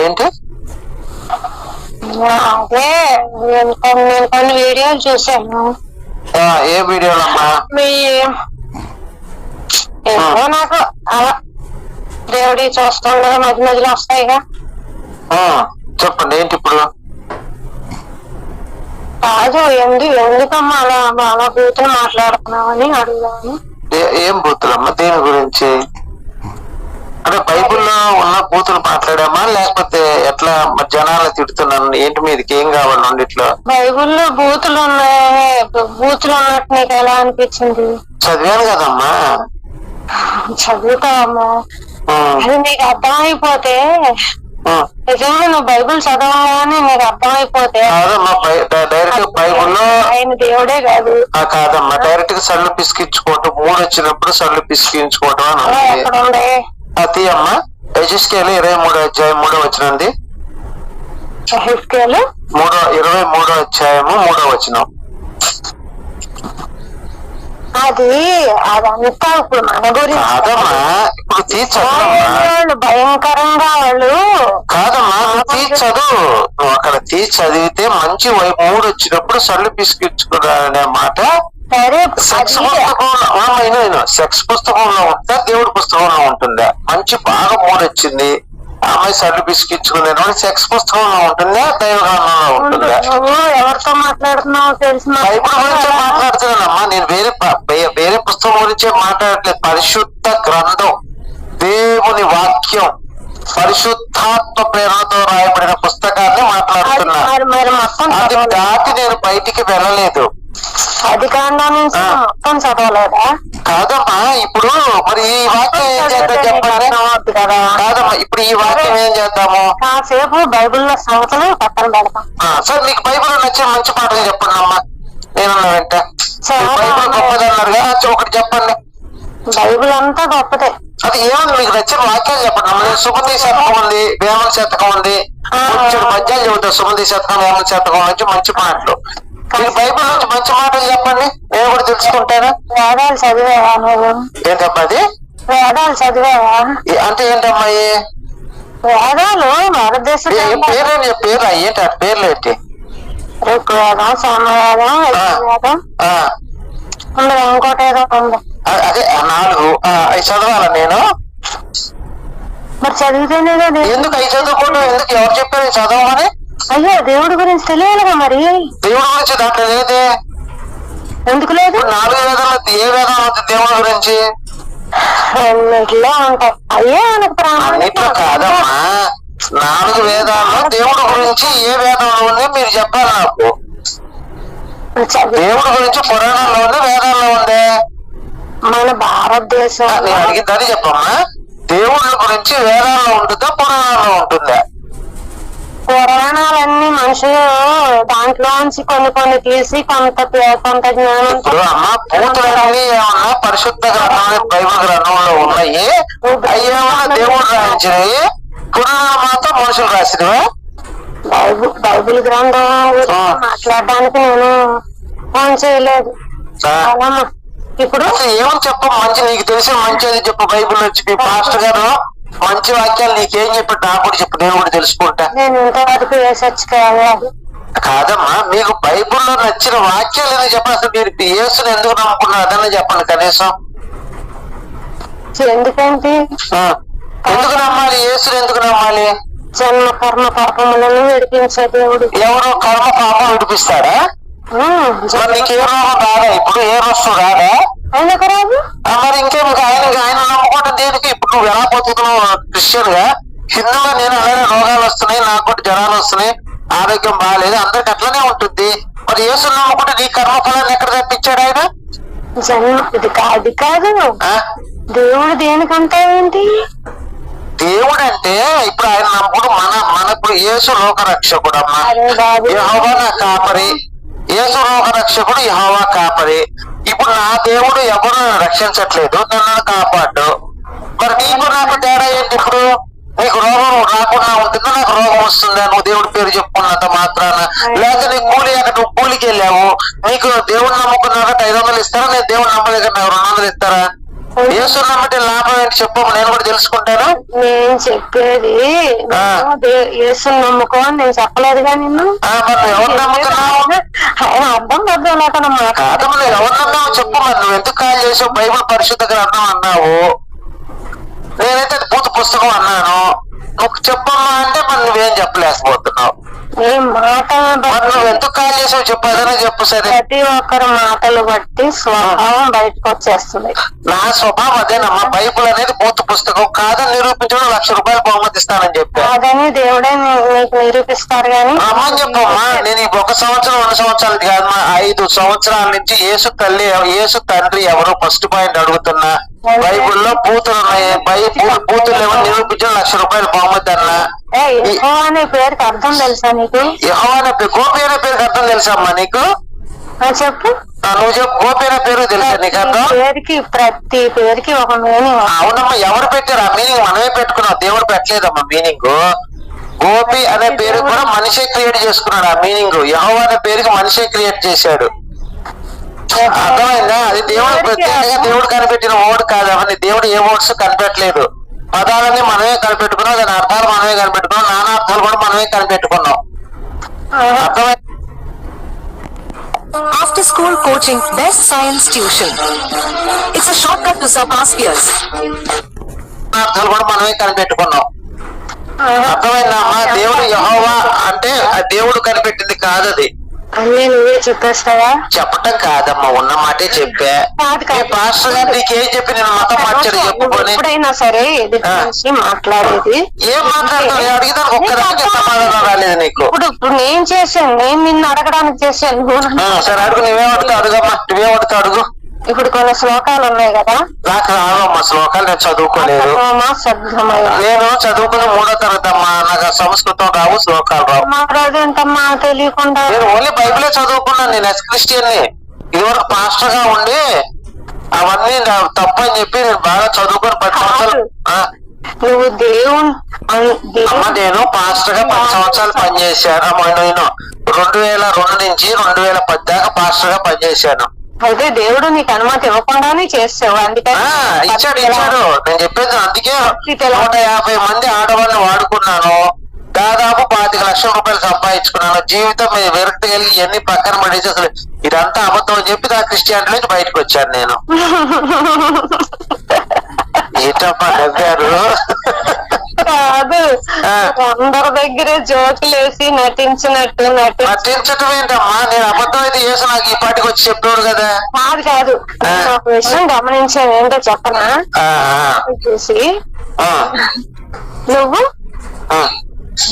ఏంటి? అదే నేను కొన్ని వీడియోలు చూసాను. ఏ వీడియోలమ్మా? ఏమో నాకు అలా దేవుడి చూస్తుండగా మధ్య మధ్యలో వస్తాయిగా. చెప్పండి ఏంటి ఇప్పుడు? కాదు ఎందుకమ్మా అలా బూతులు మాట్లాడుతున్నామని అడుగుదామని. ఏం బూతులమ్మా? దేని గురించి? అంటే బైబుల్లో ఉన్న బూతులు మాట్లాడామా లేకపోతే ఎట్లా జనాలు తిడుతున్నాను ఏంటి? మీదకి ఏం కావాలి రెండిట్లో? బైబుల్లో బూతులు ఉన్నాయి. బూతులు ఉన్నట్టు నీకు ఎలా అనిపించింది? చదివాను కదమ్మా. చదువుతావమ్మా, అది నీకు అర్థమైపోతే నిజంగా నువ్వు బైబుల్ చదవగానే నీకు అర్థమైపోతే డైరెక్ట్ బైబుల్లో ఆయన దేవుడే కాదు. కాదమ్మా, డైరెక్ట్ గా సళ్ళు పిసికించుకోవటం, మూడు వచ్చినప్పుడు సళ్ళు పిసికించుకోవటం ఎక్కడ ఉండే అది అమ్మా. యెహెజ్కేలు 23వ అధ్యాయం 3వ వచనం. 23వ అధ్యాయము 3వ వచనం. అదంతా ఇప్పుడు మన గురించి కాదమ్మా. ఇప్పుడు వాళ్ళు భయంకరంగా వాళ్ళు కాదమ్మా, నువ్వు చదువు. నువ్వు అక్కడ చదివితే మంచి 3 వచ్చినప్పుడు సళ్ళు పిసికించుకున్నారనే మాట సెక్స్ పుస్తకంలో సెక్స్ పుస్తకంలో ఉంటుందా దేవుడి పుస్తకంలో ఉంటుందా? మంచి బాగా 3 వచ్చింది, అమ్మాయి సర్లు పిసికించుకునే సెక్స్ పుస్తకంలో ఉంటుందా దైవగ్రంథంలో ఉంటుందా? ఎవరితో మాట్లాడుతున్నావు తెలిసిన బైబిల్ గురించే మాట్లాడుతున్నానమ్మా. నేను వేరే పుస్తకం గురించే మాట్లాడట్లేదు. పరిశుద్ధ గ్రంథం, దేవుని వాక్యం, పరిశుద్ధాత్మ ప్రేరణతో రాయబడిన పుస్తకాన్ని మాట్లాడుతున్నా. అది దాటి నేను బయటికి వెళ్ళలేదు. అది మొత్తం చదవలేదా? కాదమ్మా. ఇప్పుడు మరి ఈ వాక్యం ఏం చేద్దాం చెప్పండి? కాదమ్మా, ఇప్పుడు ఈ వాక్యం ఏం చేద్దాము? కాసేపు బైబిల్లో సంగతులు పక్కన పెడతాం. సార్ మీకు బైబిల్ నచ్చిన మంచి మాటలు చెప్పండి అమ్మా. నేను వెంట బైబిల్ గొప్పది అన్నారుగా, ఒకటి చెప్పండి. బైబిల్ అంతా గొప్పదే. అది ఏముంది మీకు నచ్చిన వాక్యాలు చెప్పండి అమ్మ. సుమతి శతకం ఉంది, వేమన శతకం ఉంది, కొంచెం మధ్యాలు చెబుతారు. సుమతి శతకం, వేమన శతకం నుంచి మంచి మాటలు. మీరు బైబిల్ నుంచి మంచి మాటలు చెప్పండి, నేను కూడా తెలుసుకుంటాను. వేదాలు చదివావా నువ్వు? ఏంటమ్మా అది? వేదాలు చదివావా అంటే ఏంటమ్మాయి? వేదాలు భారతదేశం పేరు ఏంటి? ఆ పేర్లు ఏంటి? ఋగ్వేదం, సామవేదం, యజుర్వేదం, ఇంకోటి ఏదో ఉంది. అదే 4 అవి చదవాలా నేను? మరి చదివితేనే ఎందుకు అవి చదువుకోవడం? ఎందుకు? ఎవరు చెప్పారు చదవమని? అయ్యో దేవుడి గురించి తెలియాలిగా. మరి దేవుడి గురించి దాంట్లో లేదే. ఎందుకు లేదు? 4 వేదాలు ఏ వేదం అవుతుంది దేవుడి గురించి? అన్నిట్లో ఉంటాయి. అయ్యే మనకు అన్నిట్లో కాదమ్మా. 4 వేదాల్లో దేవుడి గురించి ఏ వేదంలో ఉంది మీరు చెప్పాలి నాకు. దేవుడి గురించి పురాణంలో ఉంది, వేదాల్లో ఉంది. మన భారతదేశం నేను అడిగిందని చెప్పమ్మా. దేవుళ్ళ గురించి వేదాల్లో ఉంటుందా పురాణాల్లో ఉంటుందా? పురాణాలన్నీ మనుషులు దాంట్లోంచి కొన్ని తీసి కొంత జ్ఞానం. ఇప్పుడు అమ్మ పూతులన్నీ ఏమన్నా పరిశుద్ధ గ్రంథం బైబిల్ గ్రంథంలో ఉన్నాయి, అయ్యేమన్నా దేవుడు రాయించినవి, పురాణాలు మాత్రం మనుషులు రాసినవా? బైబిల్ గ్రంథం మాట్లాడడానికి నేను ఫోన్ చేయలేదు. ఇప్పుడు ఏమని చెప్ప మంచి నీకు తెలిసిన మంచి అది చెప్పు. బైబిల్ వచ్చి మీ పాస్టర్ గారు మంచి వాక్యాలు నీకేం చెప్పాడు నాకు కూడా చెప్పు, నేను కూడా తెలుసుకుంటా. నేను ఇంతవరకు వేసొచ్చు కాదమ్మా, మీకు బైబిల్లో నచ్చిన వాక్యాలు ఏదో చెప్పండి. అసలు మీరు యేసుని ఎందుకు నమ్ముకున్నారు అదన్నా చెప్పండి కనీసం. ఎందుకంటే ఎందుకు నమ్మాలి? యేసుని ఎందుకు నమ్మాలి? జన్మ కర్మ పాపములను విడిపించే దేవుడు. ఎవరో కర్మ పాపం విడిపిస్తాడా? నీకు ఏ రోగం రాదా? ఇప్పుడు ఏ వస్తువు రాదా? ఆయనకు రాదు. మరి ఇంకేం ఆయన నమ్ముకోవటం దేనికి? ఇప్పుడు నువ్వు ఎలా పోతున్నావు క్రిస్టియన్ గా? హిందువుగా నేను అలానే రోగాలు వస్తున్నాయి, నాకు కూడా జ్వరాలు వస్తున్నాయి, ఆరోగ్యం బాగాలేదు, అందరికి అట్లనే ఉంటుంది. మరి యేసుని నమ్ముకుంటే నీ కర్మఫలాన్ని ఎక్కడ తప్పించాడు ఆయన? జన్మ ఇది కాదు. దేవుడు దేనికంటే ఏంటి? దేవుడు అంటే ఇప్పుడు ఆయన నమ్ముడు మనప్పుడు యేసు లోక రక్షకుడు అమ్మా. యెహోవా నా కాపరి, యేసు లోక రక్షకుడు యెహోవా కాపరి. ఇప్పుడు నా దేవుడు ఎవరు రక్షించట్లేదు, నన్ను కాపాడు. మరి నీకు నాకు తేడా ఏంటి? ఇప్పుడు నీకు రోగం రాకుండా ఉంటుందా, నాకు రోగం వస్తుందా నువ్వు దేవుడి పేరు చెప్పుకున్నంత మాత్రాన? లేకపోతే నీకు కూలి అక్కడ నువ్వు కూలికి వెళ్ళావు, నీకు దేవుడు నమ్ముకున్నాక 500 ఇస్తారా, నేను దేవుడు నమ్మలేక 200 ఇస్తారా? యేసు నమ్మితే లాభం ఏంటి చెప్పు, నేను కూడా తెలుసుకుంటాను. నేను చెప్పేది యేసుని నమ్ముకో అని నేను చెప్పలేదుగా నిన్ను. ఎవరు నమ్ముతున్నావు? ఆయన అర్థం అర్థం లేకుండా కాదమ్మా, ఎవరు నమ్మావు చెప్పు. మరి నువ్వు ఎందుకు కాల్ చేసావు? బైబిల్ పరిశుద్ధ గ్రంథం అన్నావు, నేనైతే అది పూర్తి పుస్తకం అన్నాను. నువ్వు చెప్పమ్మా అంటే మరి నువ్వేం చెప్పలేకపోతున్నావు. నువ్వు ఎందుకు కాల్ చేసావు చెప్పు, ఏదైనా చెప్పు. సరే, ప్రతి ఒక్కరి మాటలు బట్టి స్వభావం బయటకు వచ్చేస్తుంది. నా స్వభావం అదేనమ్మా. బైబిల్ అనేది పూర్తి పుస్తకం కాదని నిరూపించడం ₹1,00,000 బహుమతి ఇస్తానని చెప్పా. కాదని దేవుడే నీకు నిరూపిస్తారు గాని అమ్మని చెప్పమ్మా. నేను 1 సంవత్సరం 2 సంవత్సరాలు కాదమ్మా, 5 సంవత్సరాల నుంచి యేసు తల్లి యేసు తండ్రి ఎవరు ఫస్ట్ పాయింట్ అడుగుతున్నా. బైబిల్లో బూతులు ఉన్నాయి, బూతులు ఏమని నిరూపించడం ₹1,00,000 బహుమతి అన్నా. యెహోవా అనే పేరుకి అర్థం తెలుసా నీకు? యెహోవా అనే గోపి అనే పేరుకి అర్థం తెలుసా అమ్మా నీకు? చెప్పు, నువ్వు చెప్పు. గోపి అనే పేరు తెలుసా నీకు అర్థం? ప్రతి పేరుకి ఒక మీనింగ్. అవునమ్మా, ఎవరు పెట్టారు ఆ మీనింగ్? మనమే పెట్టుకున్నాం, దేవుడు పెట్టలేదమ్మా మీనింగ్. గోపి అనే పేరు కూడా మనిషే క్రియేట్ చేసుకున్నాడు ఆ మీనింగ్. యెహోవా అనే పేరుకి మనిషే క్రియేట్ చేశాడు. అర్థమైందా? అది దేవుడు ప్రత్యేకంగా దేవుడు కనిపెట్టిన వర్డ్ కాదు. అవన్నీ దేవుడు ఏ వర్డ్స్ కనిపెట్టలేదు. పదాలన్నీ మనమే కనిపెట్టుకున్నాం, దాని అర్థాలు మనమే కనిపెట్టుకున్నాం, నానా అర్థాలు కూడా మనమే కనిపెట్టుకున్నాం. అర్థమైంది? After school coaching, best science tuition. It's a shortcut to surpass peers. అర్థాలు కూడా మనమే కనిపెట్టుకున్నాం. అర్థమైందమ్మా? దేవుడు యెహోవా అంటే ఆ దేవుడు కనిపెట్టింది కాదు, అది అన్నీ నువ్వే చెప్పేస్తావా? చెప్పటం కాదమ్మా, ఉన్న మాటే చెప్పా. పాస్టర్ గారు నీకేం చెప్పి నేను మతం మార్చాడు చెప్పుకొని? ఎప్పుడైనా సరే ఎదుటి మనిషి మాట్లాడేది ఏం మాట్లాడతావు? అడిగితే ఒక్కదానికి సమాధానం రాలేదు నీకు. ఇప్పుడు నేను చేశాను, నేను నిన్ను అడగడానికి చేశాను. సరే అడుగు, నువ్వేమడుతావు అడుగమ్మా, నువ్వేమడుతావు అడుగు. ఇప్పుడు కొన్ని శ్లోకాలు ఉన్నాయి కదా, నాకు రావమ్మా శ్లోకాలు, నేను చదువుకోలేదు. నేను చదువుకుని 3వ తరగతి అమ్మా, నాకు సంస్కృతం రావు, శ్లోకాలు రావు. మాట్లాడేంటమ్మా తెలియకుండా? నేను ఓన్లీ బైబిలే చదువుకున్నాను. నేను క్రిస్టియన్ ని, ఇదివరకు పాస్టర్ గా ఉండి అవన్నీ తప్పు అని చెప్పి నేను బాగా చదువుకుని 10 సంవత్సరాలు. నువ్వు నేను పాస్టర్ గా 10 సంవత్సరాలు పనిచేశాను. నేను 2002 నుంచి 2010 దాకా పాస్టర్ గా పనిచేశాను. అయితే దేవుడు నీకు అనుమతి ఇవ్వకుండానే చేసావు, అందుకని ఇచ్చాడు. నేను చెప్పేది అందుకే 150 మంది ఆడవాళ్ళని వాడుకున్నాను, దాదాపు 25 లక్షల రూపాయలు సంపాదించుకున్నాను. జీవితం మీద విరక్తి కలిగి ఇవన్నీ పక్కన పడేసి అసలు ఇదంతా అబద్ధం అని చెప్పి నా క్రిస్టియానిటీ నుంచి బయటకు వచ్చాను నేను. ఏంటమ్మా నవ్వారు? కాదు, అందరి దగ్గరే జోకులు వేసి నటించటం ఏంటమ్మా? నేను అబద్ధం అయితే చేసి నాకు ఈ పాటికి వచ్చి చెప్పాడు కదా. కాదు ఒక విషయం గమనించాను, ఏంటో చెప్పనా? చూసి నువ్వు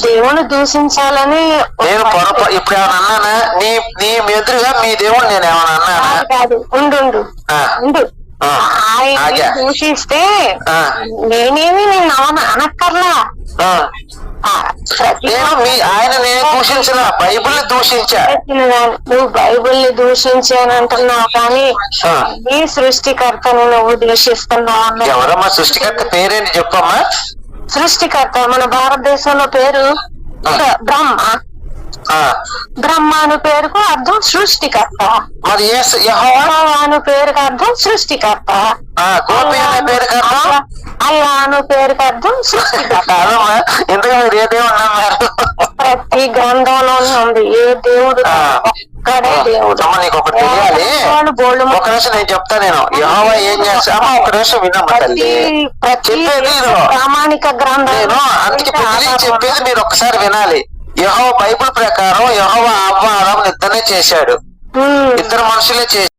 దేవుని దూషించాలని నేను ఇప్పుడు ఏమైనా అన్నానా? నీ ఎదురుగా మీ దేవుడు నేను ఏమైనా అన్నానా? కాదు, ఉండు ఆయన దూషిస్తే నేనేమి నిన్ను అనక్కర్లా. ఆయన నేను దూషించిన, బైబిల్ దూషించా. నువ్వు బైబిల్ ని దూషించానంటున్నావు కానీ నీ సృష్టికర్తను నువ్వు దూషిస్తున్నావు. ఎవరమ్మా సృష్టికర్త? పేరేంటి చెప్పమ్మా? సృష్టికర్త మన భారతదేశంలో పేరు బ్రహ్మ. బ్రహ్మ అను పేరుకు అర్థం సృష్టికర్త. మరి యెహోవా అను పేరుకు అర్థం సృష్టికర్త. గోపి అనే పేరుకి అర్థం అల్లా అను పేరుకి అర్థం సృష్టికర్త. ఎందుకు మీరు ఏ దేవుడు నమ్మారు? ప్రతి గ్రంథంలోనే ఉంది, ఏ దేవుడు ఒక్కడే దేవుడు. నీకు ఒకటి తెలియాలి, ఒక నిమిషం నేను చెప్తా. నేను యెహోవా ఏం చేస్తామో ఒక నిమిషం వినమ్మా తల్లి. చెప్పేది ప్రామాణిక గ్రంథం, నేను అందుకే చెప్పేది మీరు ఒక్కసారి వినాలి. యెహోవా బైబిల్ ప్రకారం యెహోవా అవ్వ ఆదాము ఇద్దరినే చేశాడు, ఇద్దరు మనుషులే చేశాడు.